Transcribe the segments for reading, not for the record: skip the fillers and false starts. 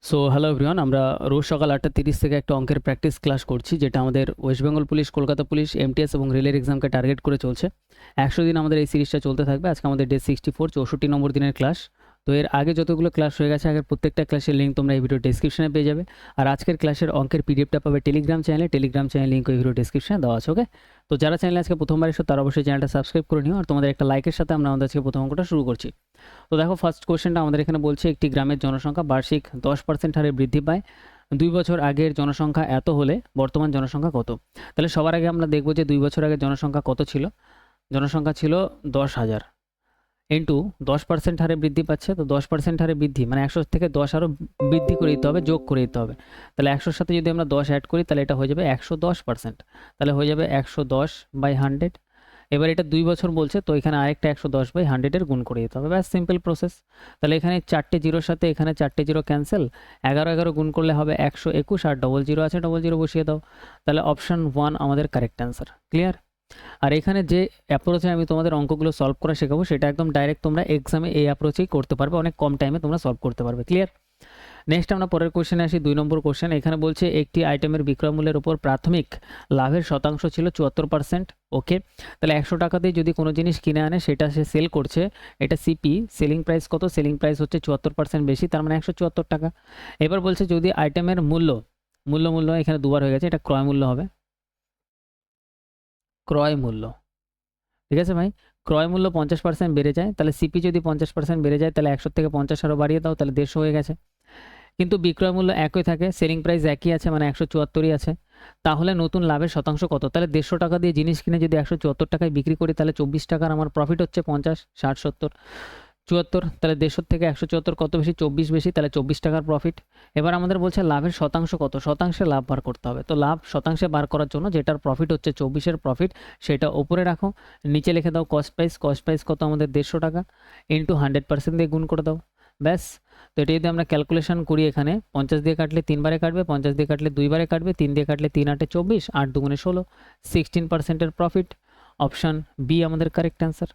So hello everyone, আমরা রোজ সকাল 8:30 থেকে একটা অঙ্কের প্র্যাকটিস ক্লাস করছি, যেটা আমাদের West Bengal police, Kolkata police, MTS এবং রেলের এক্সামকে টার্গেট করে চলছে। 100 দিন আমাদের এই সিরিজটা চলতে থাকবে। আজকে আমাদের ডে 64, 64 নম্বর দিনের ক্লাস। তো এর আগে যতগুলো ক্লাস হয়ে গেছে, আগের প্রত্যেকটা ক্লাসের লিঙ্ক তোমরা এই ভিডিও ডেসক্রিপশনে পেয়ে যাবে। আর আজকের ক্লাসের অঙ্কের পিডিএফটা পাবে টেলিগ্রাম চ্যানেল লিঙ্ক ওই ভিডিও ডেসক্রিপশনে দেওয়া আছে। ওকে, তো যারা চ্যানেলে আজকে প্রথমবার এসো তারা অবশ্যই চ্যানেলটা সাবস্ক্রাইব করে নিও। আর তোমাদের একটা লাইকের সাথে আমরা আমাদের আজকে প্রথম অঙ্কটা শুরু করছি। তো দেখো, ফার্স্ট কোশ্চেনটা আমাদের এখানে বলছে একটি গ্রামের জনসংখ্যা বার্ষিক 10% হারে বৃদ্ধি পায়। 2 বছর আগের জনসংখ্যা এত হলে বর্তমান জনসংখ্যা কত? তাহলে সবার আগে আমরা দেখব যে 2 বছর আগের জনসংখ্যা কত ছিল। জনসংখ্যা ছিল 10,000 ইন্টু 10% হারে বৃদ্ধি পাচ্ছে। তো 10% হারে বৃদ্ধি মানে 100 থেকে 10 আরও বৃদ্ধি করে দিতে হবে, যোগ করে দিতে হবে। তাহলে 100-র সাথে যদি আমরা 10 অ্যাড করি তাহলে এটা হয়ে যাবে 110%। তাহলে হয়ে যাবে 110/100। এবার এটা 2 বছর বলছে, তো এখানে আরেকটা 110/100 গুণ করে দিতে হবে। ব্যাস, সিম্পল প্রসেস। তাহলে এখানে 4টে জিরোর সাথে এখানে 4টে জিরো ক্যান্সেল, 11 গুণ করলে হবে 121, আর ডবল জিরো আছে, ডবল জিরো বসিয়ে দাও। তাহলে অপশান 1 আমাদের কারেক্ট অ্যান্সার। ক্লিয়ার? আর এখানে যে অ্যাপ্রোচে আমি তোমাদের অঙ্কগুলো সলভ করা শেখাবো, সেটা একদম ডাইরেক্ট তোমরা এক্সামে এই অ্যাপ্রোচেই করতে পারবে, অনেক কম টাইমে তোমরা সলভ করতে পারবে। ক্লিয়ার? নেক্সট আমরা পরের কোশ্চেনে আসি, 2 নম্বর কোশ্চেন। এখানে বলছে একটি আইটেমের বিক্রয় মূল্যের উপর প্রাথমিক লাভের শতাংশ ছিল 74%। ওকে, তাহলে 100 টাকা দিয়ে যদি কোনো জিনিস কিনে আনে, সেটা সে সেল করছে, এটা সিপি, সেলিং প্রাইস কত? সেলিং প্রাইস হচ্ছে 74% বেশি, তার মানে 174 টাকা। এবার বলছে যদি আইটেমের মূল্য এখানে দুবার হয়ে গেছে, এটা ক্রয় মূল্য হবে, ক্রয় মূল্য। ঠিক আছে ভাই, ক্রয় মূল্য 50% বেড়ে যায়, তাহলে সিপি যদি 50% বেড়ে যায়, তাহলে 100 থেকে 50 আরও বাড়িয়ে দাও, তাহলে 150 হয়ে গেছে। কিন্তু বিক্রয় মূল্য একই থাকে, সেলিং প্রাইস একই আছে, মানে 174ই আছে। তাহলে নতুন লাভের শতাংশ কত? তাহলে 150 টাকা দিয়ে জিনিস কিনে যদি 174 টাকায় বিক্রি করি, তাহলে 24 টাকার আমার প্রফিট হচ্ছে। 50, 60, 70, 74, তাহলে 150 থেকে 174 কত বেশি? 24 বেশি, তাহলে 24 টাকার প্রফিট। এবার আমাদের বলছে লাভের শতাংশ কত? শতাংশে লাভ বার করতে হবে। তো লাভ শতাংশে বার করার জন্য যেটার প্রফিট হচ্ছে 24-এর প্রফিট, সেটা ওপরে রাখো, নিচে লিখে দাও কস্ট প্রাইস কত আমাদের? 150 টাকা ইন্টু 100% দিয়ে গুণ করে দাও। ব্যাস। তো এটা যদি আমরা ক্যালকুলেশন করি, এখানে 50 দিয়ে কাটলে 3 বারে কাটবে, 50 দিয়ে কাটলে 2 বারে কাটবে, 3 দিয়ে কাটলে 3 8 24, 8 2 16, 16%-এর প্রফিট। অপশান বি আমাদের কারেক্ট অ্যান্সার।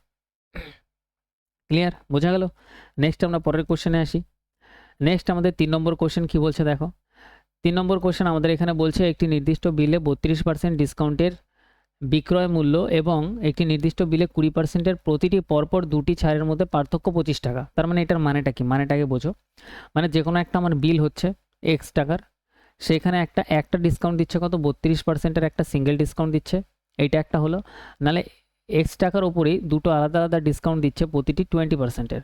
ক্লিয়ার? বোঝা গেল? নেক্সট আমরা পরের কোশ্চেনে আসি। নেক্সট আমাদের 3 নম্বর কোশ্চেন কি বলছে দেখো। 3 নম্বর কোশ্চেন আমাদের এখানে বলছে একটি নির্দিষ্ট বিলে 32% ডিসকাউন্টের বিক্রয় মূল্য এবং একটি নির্দিষ্ট বিলে 20%-এর প্রতিটি পরপর দুটি ছাড়ের মধ্যে পার্থক্য 25 টাকা। তার মানে এটার মানেটা কি? মানেটাকে বোঝো। মানে যে কোনো একটা আমার বিল হচ্ছে এক্স টাকার, সেখানে একটা ডিসকাউন্ট দিচ্ছে কত? 32%-এর একটা সিঙ্গেল ডিসকাউন্ট দিচ্ছে, এইটা একটা হলো। নাহলে এক্স টাকার ওপরেই দুটো আলাদা আলাদা ডিসকাউন্ট দিচ্ছে প্রতিটি 20%-এর।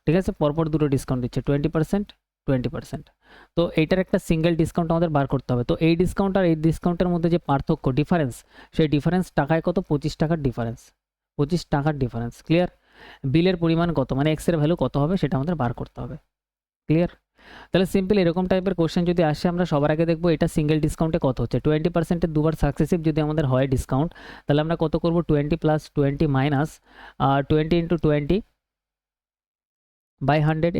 ঠিক আছে, পরপর দুটো ডিসকাউন্ট দিচ্ছে 20%, 20%। তো এইটার একটা সিঙ্গেল ডিসকাউন্ট আমাদের বার করতে হবে। তো এই ডিসকাউন্ট আর এই ডিসকাউন্টের মধ্যে যে পার্থক্য, ডিফারেন্স, সেই ডিফারেন্স টাকায় কত? 25 টাকার ডিফারেন্স, 25 টাকার ডিফারেন্স। ক্লিয়ার? বিলের পরিমাণ কত, মানে এক্সের ভ্যালু কত হবে, সেটা আমাদের বার করতে হবে। ক্লিয়ার? তাহলে সিম্পল এরকম টাইপের কোশ্চেন যদি আসে, আমরা সবার আগে দেখবো এটা সিঙ্গেল ডিসকাউন্টে কত হচ্ছে। 20%-এর দুবার সাকসেসিভ যদি আমাদের হয় ডিসকাউন্ট, তাহলে আমরা কত করব? 20 + 20 মাইনাস 20 × 20/100।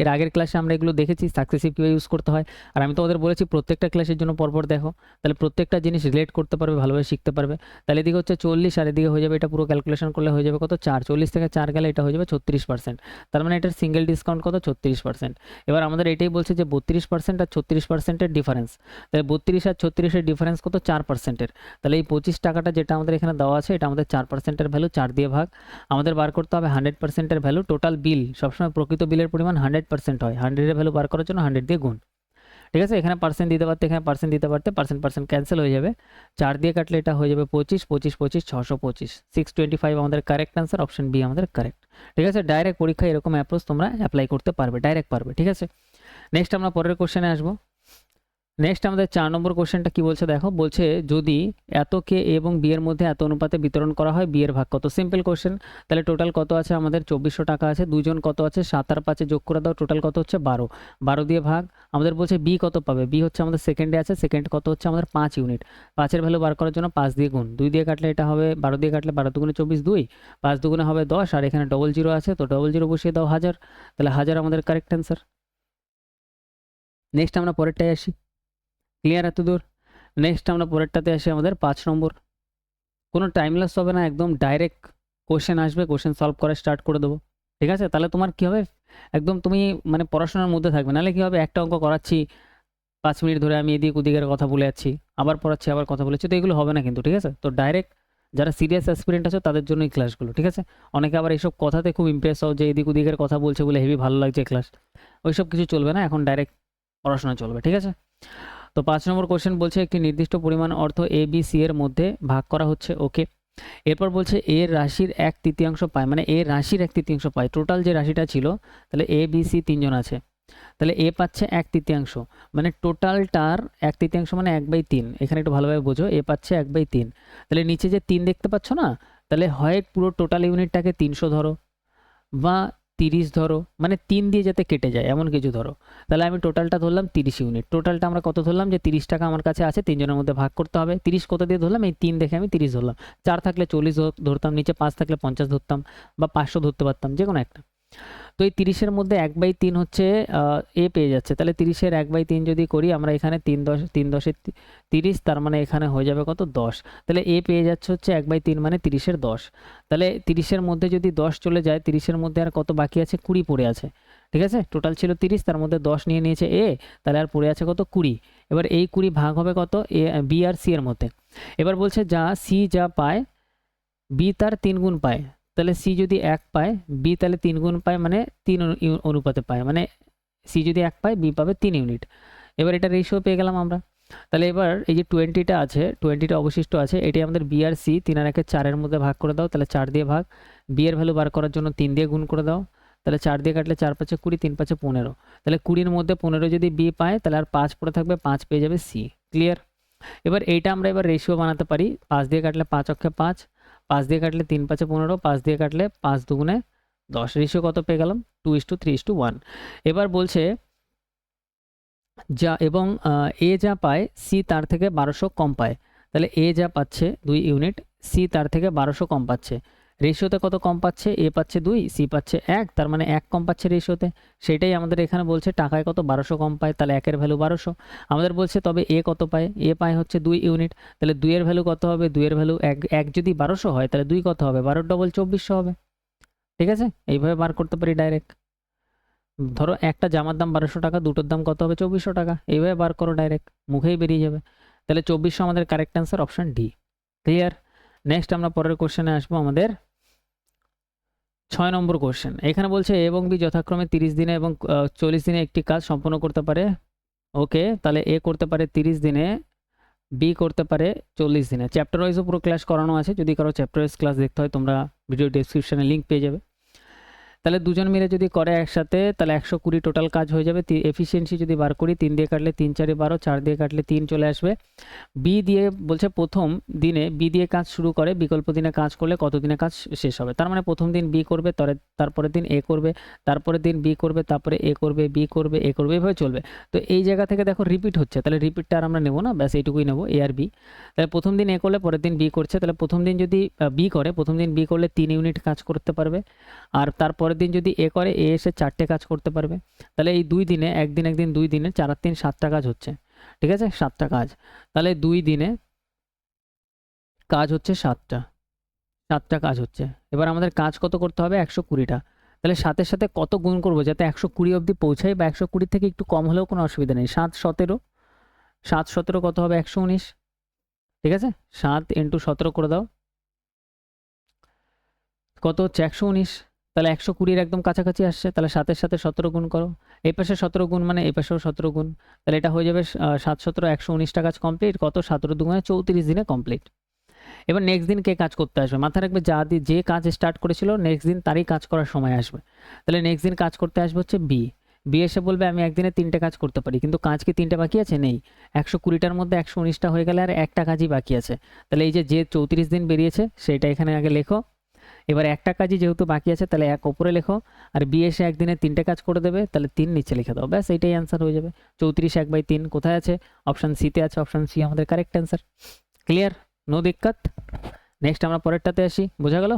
এর আগের ক্লাসে আমরা এগুলো দেখেছি সাকসেসিভ কীভাবে ইউজ করতে হয়। আর আমি তোমাদের বলেছি প্রত্যেকটা ক্লাসের জন্য পরপর দেখো, তাহলে প্রত্যেকটা জিনিস রিলেট করতে পারবে, ভালোভাবে শিখতে পারবে। তাহলে এদিকে হচ্ছে 40, আর এদিকে হয়ে যাবে, এটা পুরো ক্যালকুলেশন করলে হয়ে যাবে কত? 4। 40 থেকে 4 গেলে এটা হয়ে যাবে 36%। তার মানে এটার সিঙ্গেল ডিসকাউন্ট কত? 36%। এবার আমাদের এটাই বলছে যে 32% আর 36%-এর ডিফারেন্স। তাহলে 32 আর 36-এর ডিফারেন্স কত? 4%-এর। তাহলে এই 25 টাকাটা যেটা আমাদের এখানে দেওয়া আছে, এটা আমাদের 4%-এর ভ্যালু, 4 দিয়ে ভাগ। আমাদের বার করতে হবে 100%-এর ভ্যালু। টোটাল বিল সবসময় প্রকৃত বিলের পরিমাণ 100% হয়, 100-এর ভ্যালু বার করার জন্য 100 দিয়ে গুণ। ঠিক আছে, এখানে পার্সেন্ট দিতে পারতে, এখানে পার্সেন্ট দিতে পারতে, পার্সেন্ট ক্যান্সেল হয়ে যাবে। 4 দিয়ে কাটলে এটা হয়ে যাবে 25, 25, 25, 625, 625 আমাদের কারেক্ট অ্যান্সার। অপশন বি আমাদের কারেক্ট। ঠিক আছে, ডাইরেক্ট পরীক্ষায় এরকম অ্যাপ্রোচ তোমরা অ্যাপ্লাই করতে পারবে, ডাইরেক্ট পারবে। ঠিক আছে, নেক্সট আমরা পরের কোশ্চেনে আসবো। নেক্সট আমাদের 4 নম্বর কোশ্চেনটা কি বলছে দেখো। বলছে যদি এত কে এবং বি এর মধ্যে এত অনুপাতে বিতরণ করা হয়, বি এর ভাগ কত? Simple question. তাহলে টোটাল কত আছে আমাদের? 2400 টাকা আছে। দুজন কত আছে? 7 আর 5 যোগ করে দাও, টোটাল কত হচ্ছে? 12। 12 দিয়ে ভাগ। আমাদের বলছে বি কত পাবে? বি হচ্ছে আমাদের সেকেন্ডে আছে, সেকেন্ড কত হচ্ছে আমাদের? 5 ইউনিট। 5-এর ভ্যালু বার করার জন্য 5 দিয়ে গুণ, 2 দিয়ে কাটলে এটা হবে 12 দিয়ে কাটলে 12 দুগুণে 24, 2, 5 দুগুণে হবে 10, আর এখানে ডবল জিরো আছে, তো ডবল জিরো বসিয়ে দাও 1000। তাহলে 1000 আমাদের কারেক্ট অ্যান্সার। নেক্সট আমরা পরেরটাই আসি। ক্লিয়ার এত দূর? নেক্সট আমরা পরেরটাতে আসি, আমাদের 5 নম্বর। কোনো টাইম লস হবে না, একদম ডাইরেক্ট কোশ্চেন আসবে, কোশ্চেন সলভ করা স্টার্ট করে দেবো। ঠিক আছে, তাহলে তোমার কী হবে, একদম তুমি মানে পড়াশোনার মধ্যে থাকবে। নাহলে কী হবে, একটা অঙ্ক করাচ্ছি, 5 মিনিট ধরে আমি এদিক ওদিকের কথা বলে যাচ্ছি, আবার পড়াচ্ছি, আবার কথা বলেছি, তো এগুলো হবে না কিন্তু, ঠিক আছে? তো ডাইরেক্ট যারা সিরিয়াস অ্যাসপিরেন্ট আছে তাদের জন্য এই ক্লাসগুলো, ঠিক আছে? অনেকে আবার এইসব কথাতে খুব ইমপ্রেস হও যে এদিক ওদিকের কথা বলছে বলে হেভি ভালো লাগছে ক্লাস, ওইসব কিছু চলবে না, এখন ডাইরেক্ট পড়াশোনা চলবে, ঠিক আছে? তো 5 নম্বর কোশ্চেন বলছে একটি নির্দিষ্ট পরিমাণ অর্থ এ বি সি এর মধ্যে ভাগ করা হচ্ছে, ওকে। এরপর বলছে এর রাশির 1/3 পায়, মানে এ রাশির 1/3 পায়, টোটাল যে রাশিটা ছিল, তাহলে এ বি সি তিনজন আছে, তাহলে এ পাচ্ছে 1/3, মানে টোটালটার 1/3 মানে 1/3, এখানে একটু ভালোভাবে বোঝো, এ পাচ্ছে 1/3, তাহলে নিচে যে 3 দেখতে পাচ্ছ না, তাহলে হয় পুরো টোটাল ইউনিটটাকে 300 ধরো বা 30 ধরো, মানে 3 দিয়ে যাতে কেটে যায় এমন কিছু ধরো। তাহলে আমি টোটালটা ধরলাম 30 ইউনিট, টোটালটা আমরা কত ধরলাম যে 30 টাকা আমার কাছে আছে, তিনজনের মধ্যে ভাগ করতে হবে, 30 কত দিয়ে ধরলাম, এই 3 দেখে আমি 30 ধরলাম, 4 থাকলে 40 ধরতাম, নিচে 5 থাকলে 50 ধরতাম, বা 500 ধরতে পারতাম, যে কোনো একটা। তো এই 30-এর মধ্যে 1/3 হচ্ছে এ পেয়ে যাচ্ছে, তাহলে 30-এর 1/3 যদি করি আমরা, এখানে 3 10 30, তার মানে এখানে হয়ে যাবে কত 10, তাহলে এ পেয়ে যাচ্ছে হচ্ছে 1/3 মানে 30-এর 10, তাহলে 30-এর মধ্যে যদি 10 চলে যায়, 30-এর মধ্যে আর কত বাকি আছে, 20 পড়ে আছে, ঠিক আছে? টোটাল ছিল 30, তার মধ্যে 10 নিয়ে নিয়েছে এ, তাহলে আর পড়ে আছে কত 20। এবার এই 20 ভাগ হবে কত এ বি আর সি এর মধ্যে। এবার বলছে যা সি যা পায় বি তার 3 গুণ পায়, তাহলে সি যদি 1 পায় বি তাহলে 3 গুণ পায়, মানে 3 অনুপাতে পায়, মানে সি যদি 1 পায় বি পাবে 3 ইউনিট। এবার এটা রেশিও পেয়ে গেলাম আমরা। তাহলে এবার এই যে 20টা আছে, 20টা অবশিষ্ট আছে, এটি আমাদের বি আর সি 3 আর 1 4-এর মধ্যে ভাগ করে দাও, তাহলে 4 দিয়ে ভাগ, বি এর ভ্যালু বার করার জন্য 3 দিয়ে গুণ করে দাও, তাহলে 4 দিয়ে কাটলে 4 5 20, 3 5 15, তাহলে 20-এর মধ্যে 15 যদি বি পায় তাহলে আর 5 পড়ে থাকবে, 5 পেয়ে যাবে সি। ক্লিয়ার? এবার এইটা আমরা এবার রেশিও বানাতে পারি, 5 দিয়ে কাটলে 5 অক্ষে 5, 5 দিয়ে কাটলে 3 5 15, 5 দিয়ে কাটলে 5 দুগুণে 10, রেশিও কত পেয়ে গেলাম 2:3:1। এবার বলছে যা এবং এ যা পায় সি তার থেকে 1200 কম পায়, তাহলে এ যা পাচ্ছে 2 ইউনিট, সি তার থেকে 1200 কম পাচ্ছে, রেশিওতে কত কম পাচ্ছে, এ পাচ্ছে 2, সি পাচ্ছে 1, তার মানে 1 কম পাচ্ছে রেশিওতে, সেটাই আমাদের এখানে বলছে টাকায় কত 1200 কম পায়, তাহলে 1-এর ভ্যালু 1200। আমাদের বলছে তবে এ কত পায়, এ পায় হচ্ছে 2 ইউনিট, তাহলে 2-এর ভ্যালু কত হবে, 2-এর ভ্যালু 1 যদি 1200 হয় তাহলে 2 কত হবে, 12 ডবল 2400 হবে, ঠিক আছে? এইভাবে বার করতে পারি ডাইরেক্ট। ধরো একটা জামার দাম 1200 টাকা, দুটোর দাম কত হবে 2400 টাকা, এইভাবে বার করো ডাইরেক্ট, মুখেই বেরিয়ে যাবে। তাহলে 2400 আমাদের correct answer, option D. Clear? Next আমরা পরের কোশ্চেনে আসবো, আমাদের 6 নম্বর কোশ্চেন। এখানে বলছে এ এবং বি যথাক্রমে 30 দিনে এবং 40 দিনে একটি কাজ সম্পন্ন করতে পারে, ওকে। তাহলে এ করতে পারে 30 দিনে, বি করতে পারে 40 দিনে। চ্যাপ্টার ওয়াইজও পুরো ক্লাস করানো আছে, যদি কারো চ্যাপ্টার ওয়াইজ ক্লাস দেখতে হয় তোমরা ভিডিও ডেসক্রিপশনে লিঙ্ক পেয়ে যাবে। তাহলে দুজন মিলে যদি করে একসাথে তাহলে 120 টোটাল কাজ হয়ে যাবে। এফিসিয়েন্সি যদি বার করি, 3 দিয়ে কাটলে 3 4 12, 4 দিয়ে কাটলে 3 চলে আসবে। বি দিয়ে বলছে প্রথম দিনে বি দিয়ে কাজ শুরু করে, বিকল্প দিনে কাজ করলে কত দিনে কাজ শেষ হবে, তার মানে প্রথম দিন বি করবে, তারপরের দিন এ করবে, তারপরের দিন বি করবে, তারপরে এ করবে, বি করবে, এ করবে, এভাবে চলবে। তো এই জায়গা থেকে দেখো রিপিট হচ্ছে, তাহলে রিপিটটা আর আমরা নেবো না, ব্যাস এইটুকুই নেবো, এ আর বি। তাহলে প্রথম দিন এ করলে পরের দিন বি করছে, তাহলে প্রথম দিন যদি বি করে, প্রথম দিন বি করলে 3 ইউনিট কাজ করতে পারবে, আর তারপরের দিন যদি এ করে, এ এসে 4টে কাজ করতে পারবে। তাহলে এই 2 দিনে, একদিন একদিন 2 দিনে 4 আর 3 7টা কাজ হচ্ছে, ঠিক আছে? 7টা কাজ, তাহলে 2 দিনে কাজ হচ্ছে 7টা কাজ হচ্ছে। এবার আমাদের কাজ কত করতে হবে, 120টা। তাহলে 7-এর সাথে কত গুণ করবো যাতে 120 অবধি পৌঁছায়, বা 120 থেকে একটু কম হলেও কোনো অসুবিধা নেই। 7 17, 7 17 কত হবে 119, ঠিক আছে? 7 × 17 করে দাও, কত হচ্ছে 119, তাহলে 120-এর একদম কাছাকাছি আসছে। তাহলে 7-এর সাথে 17 গুণ করো, এই পাশে 17 গুণ মানে এই পাশেও 17 গুণ, তাহলে এটা হয়ে যাবে 7 17 119টা কাজ কমপ্লিট, কত 17 দুগুণে 34 দিনে কমপ্লিট। এবার নেক্সট দিন কে কাজ করতে আসবে, মাথায় রাখবে যে কাজ স্টার্ট করেছিল নেক্সট দিন তারই কাজ করার সময় আসবে। তাহলে নেক্সট দিন কাজ করতে আসবে হচ্ছে বি। বি এসে বলবে আমি একদিনে 3টে কাজ করতে পারি, কিন্তু কাজ কি 3টে বাকি আছে, নেই। 120টার মধ্যে 119টা হয়ে গেলে আর একটা কাজই বাকি আছে। তাহলে এই যে 34 দিন বেরিয়েছে সেটা এখানে আগে লেখো। এবার একটা কাজই যেহেতু বাকি আছে তাহলে 1 ওপরে লেখো, আর বি এসে একদিনে 3টে কাজ করে দেবে, তাহলে 3 নিচে লিখে দাও, ব্যাস এইটাই অ্যান্সার হয়ে যাবে। 34 1/3 কোথায় আছে, অপশান সিতে আছে, অপশান সি আমাদের কারেক্ট অ্যান্সার। ক্লিয়ার? নো দিক্কত। নেক্সট আমরা পরেরটাতে আসি, বোঝা গেল?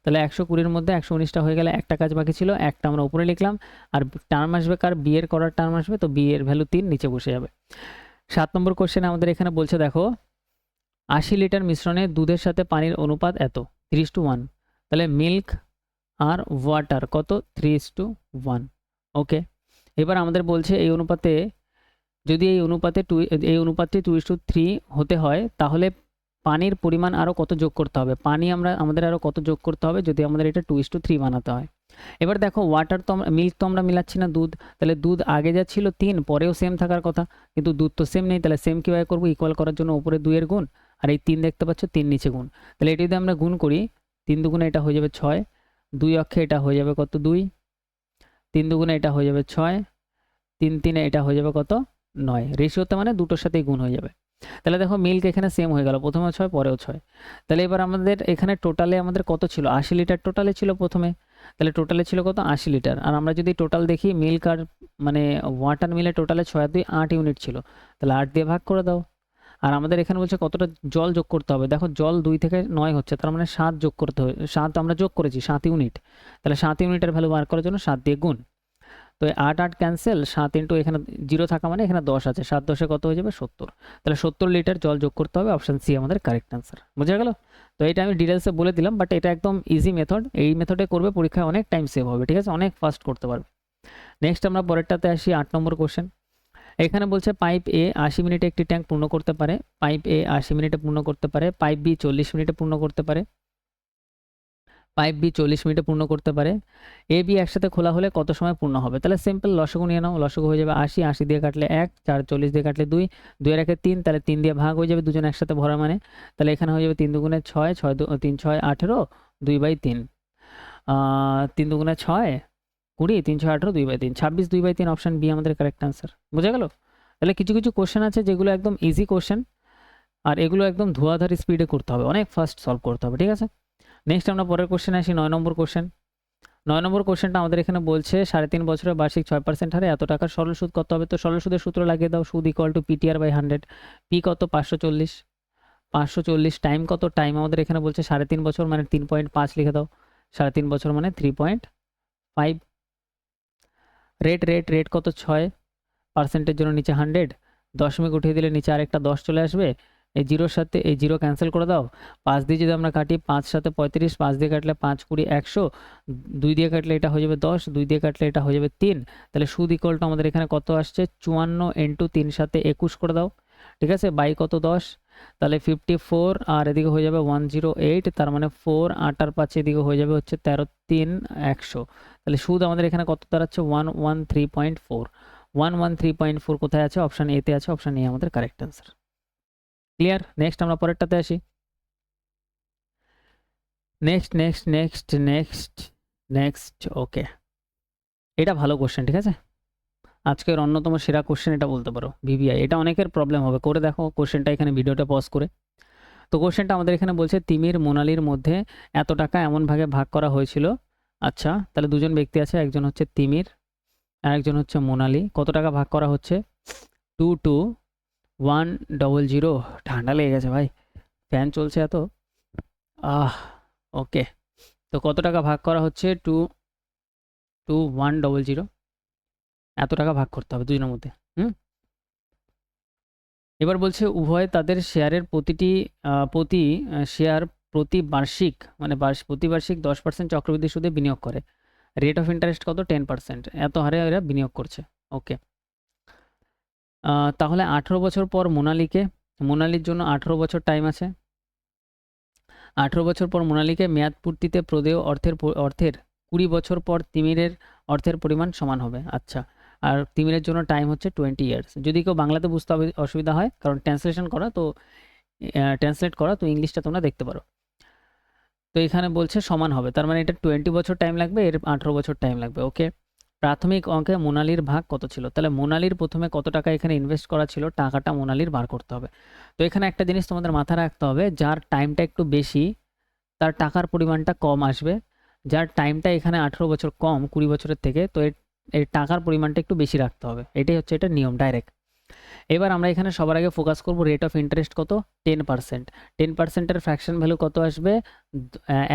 তাহলে 120-এর মধ্যে 119টা হয়ে গেলে একটা কাজ বাকি ছিল, একটা আমরা উপরে লিখলাম, আর টার্ম আসবে কার, বি এর করার টার্ম আসবে, তো বি এর ভ্যালু 3 নিচে বসে যাবে। 7 নম্বর কোশ্চেনে আমাদের এখানে বলছে দেখো 80 লিটার মিশ্রণে দুধের সাথে পানির অনুপাত এত, 3:1, তাহলে মিল্ক আর ওয়াটার কত 3:1, ওকে। এবার আমাদের বলছে এই অনুপাতে যদি এই অনুপাতটি 2:3 হতে হয়, তাহলে পানির পরিমাণ আরও কত যোগ করতে হবে, আমাদের আরও কত যোগ করতে হবে যদি আমাদের এটা 2:3 বানাতে হয়। এবার দেখো মিল্ক তো আমরা মিলাচ্ছি না, দুধ, তাহলে দুধ আগে যা ছিল 3, পরেও সেম থাকার কথা, কিন্তু দুধ তো সেম নেই, তাহলে সেম কীভাবে করবো, ইকুয়াল করার জন্য উপরে 2 এর গুণ, আর এই 3 দেখতে পাচ্ছ 3 নিচে গুণ, তাহলে এটা যদি আমরা গুণ করি 3 দুগুণে এটা হয়ে যাবে 6, 2 অক্ষে এটা হয়ে যাবে কত 2, 3 দুগুণে এটা হয়ে যাবে 6, 3 3-এ এটা হয়ে যাবে কত 9, রেশিওতে মানে দুটোর সাথেই গুণ হয়ে যাবে। তাহলে দেখো মিল্ক এখানে সেম হয়ে গেল, প্রথমেও 6 পরেও 6। তাহলে এবার আমাদের এখানে টোটালে আমাদের কত ছিল, 80 লিটার টোটালে ছিল প্রথমে, তাহলে টোটালে ছিল কত 80 লিটার। আর আমরা যদি টোটাল দেখি মিল্ক আর মানে ওয়াটার মিলে টোটালে 6 আর 2 8 ইউনিট ছিল, তাহলে 8 দিয়ে ভাগ করে দাও। আর আমাদের এখানে বলছে কতটা জল যোগ করতে হবে, দেখো জল 2 থেকে 9 হচ্ছে, তার মানে 7 যোগ করতে হবে, 7 আমরা যোগ করেছি 7 ইউনিট, তাহলে 7 ইউনিটের ভ্যালু বার করার জন্য 7 দিয়ে গুণ। তো 8 8 ক্যান্সেল, 7 ইন্টু এখানে 0 থাকা মানে এখানে 10 আছে, 7 10-এ কত হয়ে যাবে 70, তাহলে 70 লিটার জল যোগ করতে হবে, অপশান সি আমাদের কারেক্ট অ্যান্সার। বোঝা গেল? তো এটা আমি ডিটেলসে বলে দিলাম, বাট এটা একদম ইজি মেথড, এই মেথডে করবে পরীক্ষায় অনেক টাইম সেভ হবে, ঠিক আছে, অনেক ফাস্ট করতে পারবে। নেক্সট আমরা পরেরটাতে আসি, 8 নম্বর কোশ্চেন। এখানে বলছে পাইপ এ 80 মিনিটে একটি ট্যাঙ্ক পূর্ণ করতে পারে, পাইপ এ 80 মিনিটে পূর্ণ করতে পারে, পাইপ বি 40 মিনিটে পূর্ণ করতে পারে, পাইপ বি 40 মিনিটে পূর্ণ করতে পারে, এ বি একসাথে খোলা হলে কত সময় পূর্ণ হবে। তাহলে সিম্পল লসগু নিয়ে নাও, লসগু হয়ে যাবে 80, 80 দিয়ে কাটলে 1, 4 40 দিয়ে কাটলে 2, 2 এর 1-এ 3, তাহলে 3 দিয়ে ভাগ হয়ে যাবে, দুজন একসাথে ভরা মানে, তাহলে এখানে হয়ে যাবে 3 দুগুণে 6, 3 6 18, 2/3, 3 দুগুণে 6 20, 3 6 18, 2/3, 26, 2/3, অপশান বি আমাদের কারেক্ট আনসার। বোঝা গেল? তাহলে কিছু কিছু কোশ্চেন আছে যেগুলো একদম ইজি কোশ্চেন, আর এগুলো একদম ধোঁয়াধার স্পিডে করতে হবে, অনেক ফাস্ট সলভ করতে হবে, ঠিক আছে। নেক্সট আমরা পরের কোশ্চেন আসি, 9 নম্বর কোশ্চেন। 9 নম্বর কোশ্চেনটা আমাদের এখানে বলছে 3.5 বছরে বার্ষিক 6% হারে এত টাকার সরল সুদ কত হবে। তো সরল সুদের সূত্র লাগিয়ে দাও, সুদ ইকুয়াল টু PTR/100, পি কত 540, 540 টাইম কত, টাইম আমাদের এখানে বলছে 3.5 বছর মানে 3.5 লিখে দাও, 3.5 বছর মানে 3.5। রেট কত 6, পার্সেন্টের জন্য নিচে 100, দশমিক উঠিয়ে দিলে নিচে আরেকটা 10 চলে আসবে, এই জিরোর সাথে এই জিরো ক্যান্সেল করে দাও, 5 দিয়ে যদি আমরা কাটি 5 সাথে 35, 5 দিয়ে কাটলে 5 20 100, 2 দিয়ে কাটলে এটা হয়ে যাবে 10, 2 দিয়ে কাটলে এটা হয়ে যাবে 3, তাহলে সুদ ইকুয়াল টু আমাদের এখানে কত আসছে 54 ইন্টু 3 সাথে 21 করে দাও, ঠিক আছে, বাই কত 10, তাহলে 54, আর এদিকে হয়ে যাবে 108, তার মানে 4 8 আর 5 এদিকে হয়ে যাবে হচ্ছে 13 3 100, তাহলে সুদ আমাদের এখানে কত দাঁড়াচ্ছে 113.4, 113.4 কোথায় আছে, অপশান এ তে আছে, অপশান এ আমাদের কারেক্ট অ্যান্সার। ক্লিয়ার? নেক্সট আমরা পরেরটাতে আসি, নেক্সট ওকে, এটা ভালো কোশ্চেন, ঠিক আছে, আজকের অন্যতম সেরা কোশ্চেন এটা বলতে পারো, ভিভিআই, এটা অনেকের প্রবলেম হবে, করে দেখো কোশ্চেনটা এখানে, ভিডিওটা পজ করে। তো কোশ্চেনটা আমাদের এখানে বলছে তিমির মোনালির মধ্যে এত টাকা এমন ভাগে ভাগ করা হয়েছিল। আচ্ছা, তাহলে দুজন ব্যক্তি আছে, একজন হচ্ছে তিমির আর একজন হচ্ছে মোনালি, কত টাকা ভাগ করা হচ্ছে 22100, ঠান্ডা লেগে গেছে ভাই, ফ্যান চলছে এত, ওকে, তো কত টাকা ভাগ করা হচ্ছে 22100, এত টাকা ভাগ করতে হবে দুজনের মধ্যে। এবার বলছে উভয় তাদের শেয়ারের প্রতি শেয়ার প্রতি বার্ষিক মানে প্রতি বার্ষিক 10% চক্রবৃদ্ধি সুদে বিনিয়োগ করে, রেট অফ ইন্টারেস্ট কত 10%, এত হারে এরা বিনিয়োগ করছে। ওকে, তাহলে 18 বছর পর মোনালির জন্য 18 বছর টাইম আছে, 18 বছর পর মোনালিকে মেয়াদ পূর্তিতে প্রদেয় অর্থের 20 বছর পর তিমিরের অর্থের পরিমাণ সমান হবে। আচ্ছা, আর তিমিরের জন্য টাইম হচ্ছে 20 ইয়ার্স। যদি কেউ বাংলাতে বুঝতে অসুবিধা হয়, কারণ ট্রান্সলেট করা তো ইংলিশটা তোমরা দেখতে পারো। তো এখানে বলছে সমান হবে, তার মানে এটা 20 বছর টাইম লাগবে, এর 18 বছর টাইম লাগবে। ওকে, প্রাথমিক অঙ্কে মোনালির ভাগ কত ছিল, তাহলে মোনালির প্রথমে কত টাকা এখানে ইনভেস্ট করা ছিল, টাকাটা মোনালির বার করতে হবে। তো এখানে একটা জিনিস তোমাদের মাথায় রাখতে হবে, যার টাইমটা একটু বেশি তার টাকার পরিমাণটা কম আসবে, যার টাইমটা এখানে 18 বছর কম 20 বছরের থেকে, তো এর টাকার পরিমাণটা একটু বেশি রাখতে হবে, এটাই হচ্ছে এটা নিয়ম ডাইরেক্ট। এবার আমরা এখানে সবার আগে ফোকাস করব রেট অফ ইন্টারেস্ট কত 10%, 10%-এর ফ্র্যাকশন ভ্যালু কত আসবে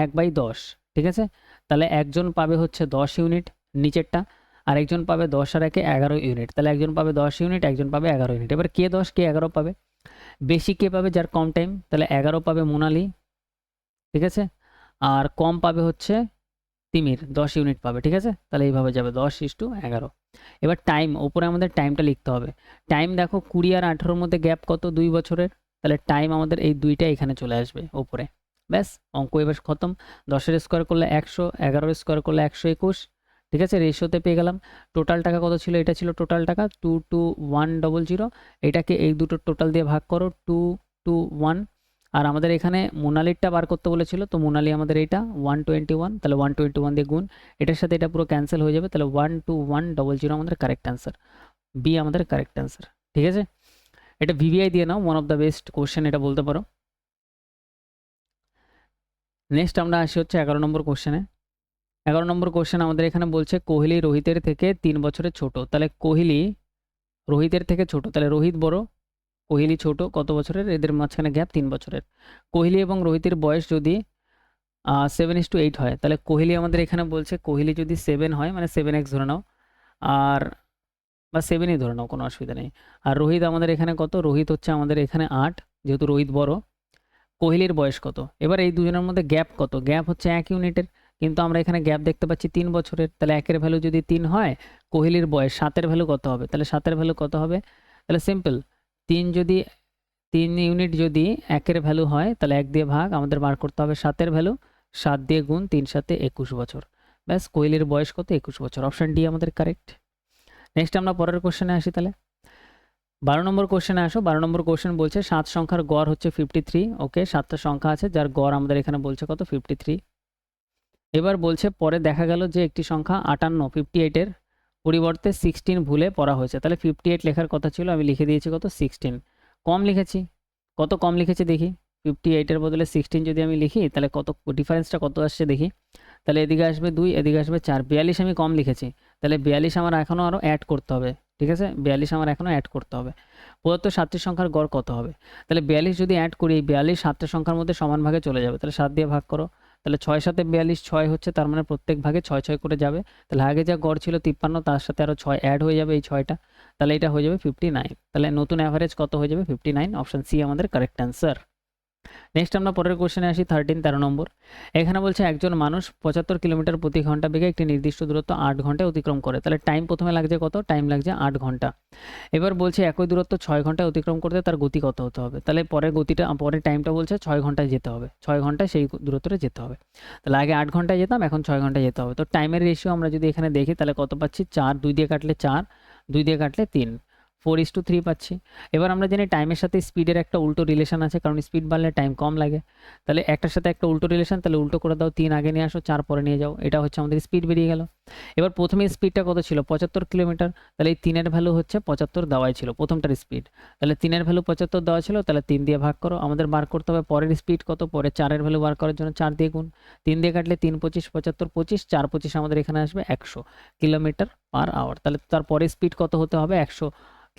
1/10, ঠিক আছে, তাহলে একজন পাবে হচ্ছে 10 ইউনিট নিচেরটা, আর একজন পাবে 10 আর 1-এ 11 ইউনিট, তাহলে একজন পাবে 10 ইউনিট, একজন পাবে 11 ইউনিট। এবার কে 10 কে 11 পাবে, বেশি কে পাবে, যার কম টাইম, তাহলে 11 পাবে মোনালি, ঠিক আছে, আর কম পাবে হচ্ছে তিমির 10 ইউনিট পাবে, ঠিক আছে? তাহলে এইভাবে যাবে 10:11। এবার টাইম, ওপরে আমাদের টাইমটা লিখতে হবে। টাইম দেখো 20 আর 18-র মধ্যে গ্যাপ কত, 2 বছরের, তাহলে টাইম আমাদের এই দুইটা এখানে চলে আসবে ওপরে। ব্যাস, অঙ্ক এবার খতম। 10-এর স্কোয়ার করলে 100, 11-এর স্কোয়ার করলে 121, ঠিক আছে? রেশিওতে পেয়ে গেলাম। টোটাল টাকা কত ছিল, এটা ছিল টোটাল টাকা 22100। এটাকে এই দুটো টোটাল দিয়ে ভাগ করো 221। আর আমাদের এখানে মোনালিরটা বার করতে বলেছিল, তো মোনালি আমাদের এইটা 121, তাহলে 121 দিয়ে গুণ, এটার সাথে এটা পুরো ক্যান্সেল হয়ে যাবে, তাহলে 12100 আমাদের কারেক্ট অ্যান্সার, বি আমাদের কারেক্ট অ্যান্সার, ঠিক আছে? এটা ভিভিআই দিয়ে নাও, one of the best question এটা বলতে পারো। নেক্সট আমরা আসি হচ্ছে 11 নম্বর কোশ্চেনে। 11 নম্বর কোশ্চেন আমাদের এখানে বলছে কোহলি রোহিতের থেকে 3 বছরের ছোট, তাহলে কোহলি রোহিতের থেকে ছোট, তাহলে রোহিত বড়, কোহলি ছোট, কত বছরের, এদের মাঝখানে গ্যাপ 3 বছরের। কোহলি এবং রোহিতের বয়স যদি 7:8 হয়, তাহলে কোহলি আমাদের এখানে বলছে কোহলি যদি 7 হয়, মানে 7x ধরে নাও, আর বা 7ই ধরে নাও, কোনো অসুবিধা নেই। আর রোহিত আমাদের এখানে কত, রোহিত হচ্ছে আমাদের এখানে 8, যেহেতু রোহিত বড়। কোহলির বয়স কত, এবার এই দুজনের মধ্যে গ্যাপ কত, গ্যাপ হচ্ছে 1 ইউনিটের, কিন্তু আমরা এখানে গ্যাপ দেখতে পাচ্ছি 3 বছরের, তাহলে 1-এর ভ্যালু যদি 3 হয়, কোহলির বয়স 7-এর ভ্যালু কত হবে, তাহলে 7-এর ভ্যালু কত হবে, তাহলে সিম্পল 3 ইউনিট যদি 1-এর ভ্যালু হয়, তাহলে 1 দিয়ে ভাগ, আমাদের বার করতে হবে 7-এর ভ্যালু, 7 দিয়ে গুণ, 3 7 21 বছর। ব্যাস, কোহলির বয়স কত, 21 বছর, অপশন ডি আমাদের কারেক্ট। নেক্সট আমরা পরের কোশ্চেনে আসি, তাহলে 12 নম্বর কোশ্চেনে আসো। 12 নম্বর কোশ্চেন বলছে 7 সংখ্যার গড় হচ্ছে 53। ওকে, 7টা সংখ্যা আছে যার গড় আমাদের এখানে বলছে কত, 53। এবার বলছে পরে দেখা গেল যে একটি সংখ্যা 58 পরিবর্তে 16 ভুলে পড়া হয়েছে, তাহলে 58 লেখার কথা ছিল, আমি লিখে দিয়েছি কত, 16, কম লিখেছি। কত কম লিখেছি দেখি, 58-এর বদলে 16 যদি আমি লিখি, তাহলে কত ডিফারেন্সটা কত আসছে দেখি, তাহলে এদিকে আসবে 2, এদিকে আসবে 4, 42 আমি কম লিখেছি, তাহলে 42 আমার এখনও আরও অ্যাড করতে হবে, ঠিক আছে? 42 আমার এখনও অ্যাড করতে হবে। প্রদত্ত 7টি সংখ্যার গড় কত হবে, তাহলে 42 যদি অ্যাড করি, এই 42 7টা সংখ্যার মধ্যে সমান ভাগে চলে যাবে, তাহলে 7 দিয়ে ভাগ করো, তাহলে 6 7 42, 6 হচ্ছে, তার মানে প্রত্যেক ভাগে 6 6 করে যাবে, তাহলে আগে যা গড় ছিল 53, তার সাথে আরও 6 অ্যাড হয়ে যাবে, এই 6টা, তাহলে এটা হয়ে যাবে 59, তাহলে নতুন অ্যাভারেজ কত হয়ে যাবে, 59, অপশন সি আমাদের কারেক্ট অ্যান্সার। নেক্সট আমরা পরের কোশ্চেনে আসি, 13 নম্বর। এখানে বলছে একজন মানুষ 75 কিলোমিটার প্রতি ঘন্টা বেগে একটি নির্দিষ্ট দূরত্ব 8 ঘন্টায় অতিক্রম করে, তাহলে টাইম প্রথমে লাগছে কত, টাইম লাগছে 8 ঘন্টা। এবার বলছে একই দূরত্ব 6 ঘন্টায় অতিক্রম করতে তার গতি কত হতে হবে, তাহলে পরের টাইমটা বলছে 6 ঘন্টায় যেতে হবে, 6 ঘন্টায় সেই দূরত্বটা যেতে হবে, তাহলে আগে 8 ঘন্টায় যেতাম, এখন 6 ঘন্টায় যেতে হবে। তো টাইমের রেশিও আমরা যদি এখানে দেখি, তাহলে কত পাচ্ছি, 4, 2 দিয়ে কাটলে 4, 2 দিয়ে কাটলে 3, 4:3 পাচ্ছি। এবার আমরা জানি টাইমের সাথে স্পিডের একটা উল্টো রিলেশন আছে, কারণ স্পিড বাড়লে টাইম কম লাগে, তাহলে একটার সাথে একটা উল্টো রিলেশন, তাহলে উল্টো করে দাও, 3 আগে নিয়ে আসো, 4 পরে নিয়ে যাও, এটা হচ্ছে আমাদের স্পিড বেরিয়ে গেল। এবার প্রথমে স্পিডটা কত ছিল, 75 কিলোমিটার, তাহলে এই 3-এর ভ্যালু হচ্ছে 75 দেওয়াই ছিল প্রথমটার স্পিড, তাহলে 3-এর ভ্যালু 75 দেওয়া ছিল, তাহলে 3 দিয়ে ভাগ করো, আমাদের বার করতে হবে পরের স্পিড কত, পরে 4-এর ভ্যালু বার করার জন্য 4 দিয়ে গুণ, 3 দিয়ে কাটলে 3 25, 75 25, 4 25 আমাদের এখানে আসবে 100 কিলোমিটার পার আওয়ার, তাহলে তার পরে স্পিড কত হতে হবে, 100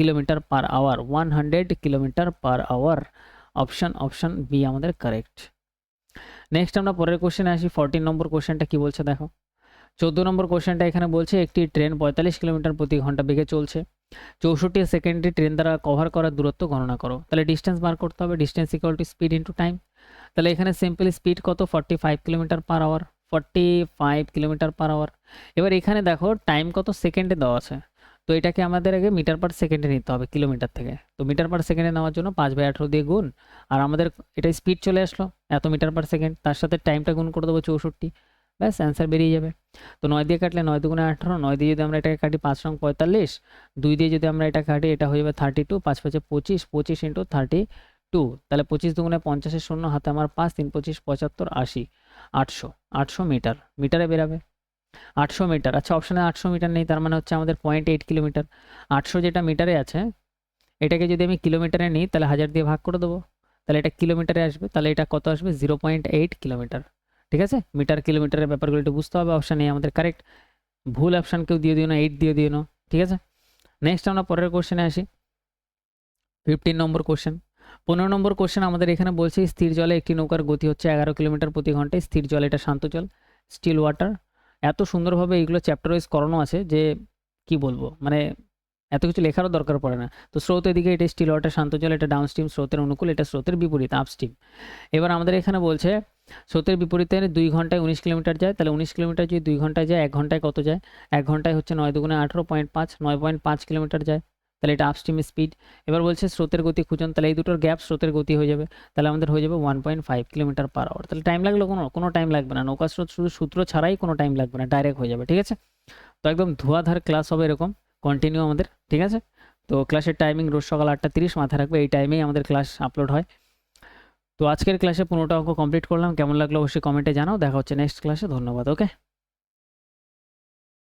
kilometre per hour, 100 kilometre per hour, option B আমাদের কারেক্ট। নেক্সট আমরা পরের কোশ্চেনে আসি, 14 নম্বর কোশ্চেনটা কি বলছে দেখো। 14 নম্বর কোশ্চেনটা এখানে বলছে একটি ট্রেন 45 কিলোমিটার প্রতি ঘন্টা বেগে চলছে, 64 সেকেন্ডে ট্রেন দ্বারা কভার করার দূরত্ব গণনা করো, তাহলে ডিস্টেন্স বার করতে হবে, distance equal to speed into time, তাহলে এখানে সিম্পল স্পিড কত, 45 kilometre per hour, 45 kilometre per hour. এবার এখানে দেখো টাইম কত সেকেন্ডে দেওয়া আছে, তো এটাকে আমাদের আগে মিটার পার সেকেন্ডে নিতে হবে কিলোমিটার থেকে, তো মিটার পার সেকেন্ডে নেওয়ার জন্য 5/18 দিয়ে গুণ, আর আমাদের এটা স্পিড চলে আসলো এত মিটার পার সেকেন্ড, তার সাথে টাইমটা গুণ করে দেবো 64, ব্যাস অ্যান্সার বেরিয়ে যাবে। তো 9 দিয়ে কাটলে 9 দুগুণে 18, 9 দিয়ে যদি আমরা এটাকে কাটি 5 রং 45, 2 দিয়ে যদি আমরা এটা কাটি, এটা হয়ে যাবে 32, 5 5 25, 25 ইন্টু 32, তাহলে 25 দুগুণে 50, শূন্য হাতে আমার 5, 3 25 75 80, 800 মিটার, মিটারে বেরাবে 800 মিটার। আচ্ছা, অপশানে 800 মিটার নেই, তার মানে হচ্ছে আমাদের 0.8 কিলোমিটার, 800 যেটা মিটারে আছে, এটাকে যদি আমি কিলোমিটারে নিই, তাহলে 1000 দিয়ে ভাগ করে দেবো, তাহলে এটা কিলোমিটারে আসবে, তাহলে এটা কত আসবে, 0.8 কিলোমিটার, ঠিক আছে? মিটার কিলোমিটারের ব্যাপারগুলো একটু বুঝতে হবে, অপশান এ আমাদের কারেক্ট, ভুল অপশান কেউ দিয়ে দিও না, 8 দিয়ে দিও না, ঠিক আছে? নেক্সট আমরা পরের কোশ্চেনে আসি, 15 নম্বর কোশ্চেন। 15 নম্বর কোশ্চেন আমাদের এখানে বলছে স্থির জলে একটি নৌকার গতি হচ্ছে 11 কিলোমিটার প্রতি ঘন্টায়, স্থির জল, এটা শান্ত জল, স্টিল ওয়াটার, এত সুন্দরভাবে এইগুলো চ্যাপ্টার ওয়াইজ করানো আছে যে কি বলবো, মানে এত কিছু লেখারও দরকার পড়ে না। তো স্রোতের দিকে এটা স্টিল ওয়াটার শান্ত জল, এটা ডাউনস্ট্রিম স্রোতের অনুকূল, এটা স্রোতের বিপরীত আপস্ট্রিম। এবার আমাদের এখানে বলছে স্রোতের বিপরীতে 2 ঘন্টায় 19 কিলোমিটার যায়, তাহলে 19 কিলোমিটার যদি 2 ঘন্টায় যায় 1 ঘন্টায় কত যায়? 1 ঘন্টায় হচ্ছে 9 দুগুণে 18.5, 9.5 কিলোমিটার যায়, তাহলে এটা আপস্ট্রিম স্পিড। এবার বলছে স্রোতের গতি খুঁজুন, তাহলে এই দুটোর গ্যাপ স্রোতের গতি হয়ে যাবে, তাহলে আমাদের হয়ে যাবে 1.5 কিলোমিটার পার আওয়ার। তাহলে টাইম লাগলো কোনো টাইম লাগবে না, নৌকা স্রোত শুধু সূত্র ছাড়াই কোনো টাইম লাগবে না, ডাইরেক্ট হয়ে যাবে, ঠিক আছে। তো একদম ধোঁয়াধার ক্লাস হবে এরকম কন্টিনিউ আমাদের, ঠিক আছে। তো ক্লাসের টাইমিং রোজ সকাল 8:30 মাথায় রাখবে, এই টাইমেই আমাদের ক্লাস আপলোড হয়। তো আজকের ক্লাসে 15টা অঙ্ক কমপ্লিট করলাম, কেমন লাগলো অবশ্যই কমেন্টে জানাও। দেখা হচ্ছে নেক্সট ক্লাসে, ধন্যবাদ, ওকে।